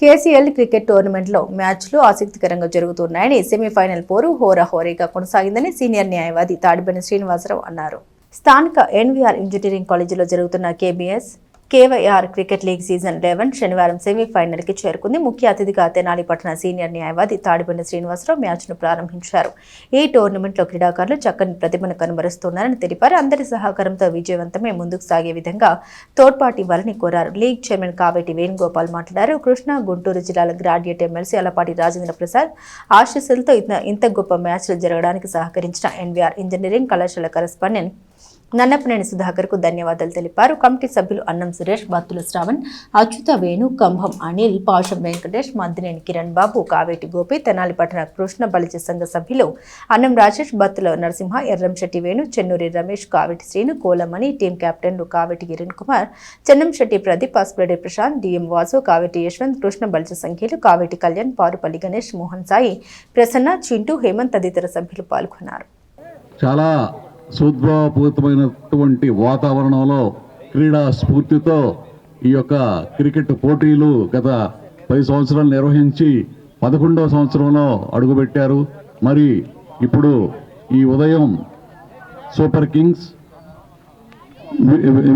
KCL cricket టోర్నమెంట్లో మ్యాచ్లు ఆసక్తికరంగా జరుగుతున్నాయని సెమీఫైనల్ పోరు హోరాహోరీగా కొనసాగిందని సీనియర్ న్యాయవాది తాడిబెని శ్రీనివాసరావు అన్నారు. స్థానిక ఎన్వీఆర్ ఇంజనీరింగ్ కాలేజీలో జరుగుతున్న కేవైఆర్ క్రికెట్ లీగ్ సీజన్ 11 శనివారం సెమీఫైనల్కి చేరుకుంది. ముఖ్య అతిథిగా తెనాలి పట్టణ సీనియర్ న్యాయవాది తాడిబెని శ్రీనివాసరావు మ్యాచ్ను ప్రారంభించారు. ఈ టోర్నమెంట్లో క్రీడాకారులు చక్కని ప్రతిభను కనబరుస్తున్నారని తెలిపారు. అందరి సహకారంతో విజయవంతమే ముందుకు సాగే విధంగా తోడ్పాటు ఇవ్వాలని కోరారు. లీగ్ చైర్మన్ కావేటి వేణుగోపాల్ మాట్లాడారు. కృష్ణా, గుంటూరు జిల్లాల గ్రాడ్యుయేట్ ఎమ్మెల్సీ అలపాటి రాజేంద్ర ప్రసాద్ ఆశీస్సులతో ఇంత గొప్ప మ్యాచ్లు జరగడానికి సహకరించిన ఎన్వీఆర్ ఇంజనీరింగ్ కళాశాల కరెస్పాండెంట్ నన్నపనేని సుధాకర్కు ధన్యవాదాలు తెలిపారు. కమిటీ సభ్యులు అన్నం సురేష్, బత్తుల శ్రావణ్, అచ్యుత వేణు, కంభం అనిల్, పాషం వెంకటేష్, మద్దినేని కిరణ్ బాబు, కావేటి గోపి, తెనాలి పట్టణ కృష్ణ బలిజ సంఘ సభ్యులు అన్నం రాజేష్, బత్తుల నరసింహ, ఎర్రంశెట్టి వేణు, చెన్నూరి రమేష్, కావేటి శ్రీను, కోలమణి, టీం కెప్టెన్లు కావేటి కిరణ్ కుమార్, చెన్నంశెట్టి ప్రదీప్, పసుపురెడ్డి ప్రశాంత్, డిఎం వాసు, కావేటి యశ్వంత్, కృష్ణ బలిజ సంఖ్యలు కావేటి కళ్యాణ్, పారుపల్లి గణేష్, మోహన్ సాయి, ప్రసన్న, చింటూ, హేమంత్ తదితర సభ్యులు పాల్గొన్నారు. చాలా సౌద్భావపూరితమైనటువంటి వాతావరణంలో క్రీడా స్ఫూర్తితో ఈ యొక్క క్రికెట్ పోటీలు గత 10 సంవత్సరాలు నిర్వహించి 11వ సంవత్సరంలో అడుగుపెట్టారు. మరి ఇప్పుడు ఈ ఉదయం super Kings,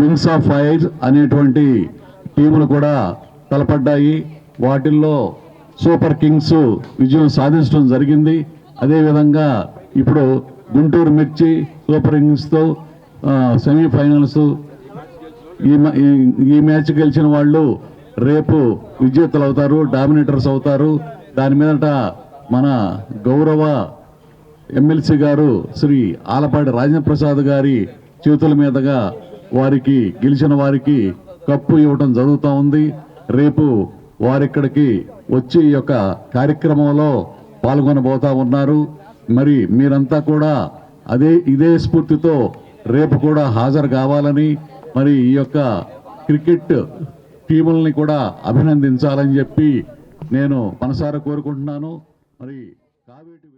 wings of fire అనేటువంటి టీములు కూడా తలపడ్డాయి. వాటిల్లో సూపర్ కింగ్స్ విజయం సాధించడం జరిగింది. అదేవిధంగా ఇప్పుడు గుంటూరు మిర్చి సూపర్ కింగ్స్తో సెమీఫైనల్స్, ఈ మ్యాచ్ గెలిచిన వాళ్ళు రేపు విజేతలు అవుతారు, డామినేటర్స్ అవుతారు. దాని మీదట మన గౌరవ ఎమ్మెల్సీ గారు శ్రీ ఆలపాటి రాజేంద్ర ప్రసాద్ గారి చేతుల మీదుగా వారికి గెలిచిన వారికి కప్పు ఇవ్వటం జరుగుతూ ఉంది. రేపు వారిక్కడికి వచ్చి ఈ యొక్క కార్యక్రమంలో పాల్గొనబోతా ఉన్నారు. మరి మీరంతా కూడా ఇదే స్ఫూర్తితో రేపు కూడా హాజరు కావాలని, మరి ఈ యొక్క క్రికెట్ టీముల్ని కూడా అభినందించాలని చెప్పి నేను మనసారా కోరుకుంటున్నాను. మరి కావేటి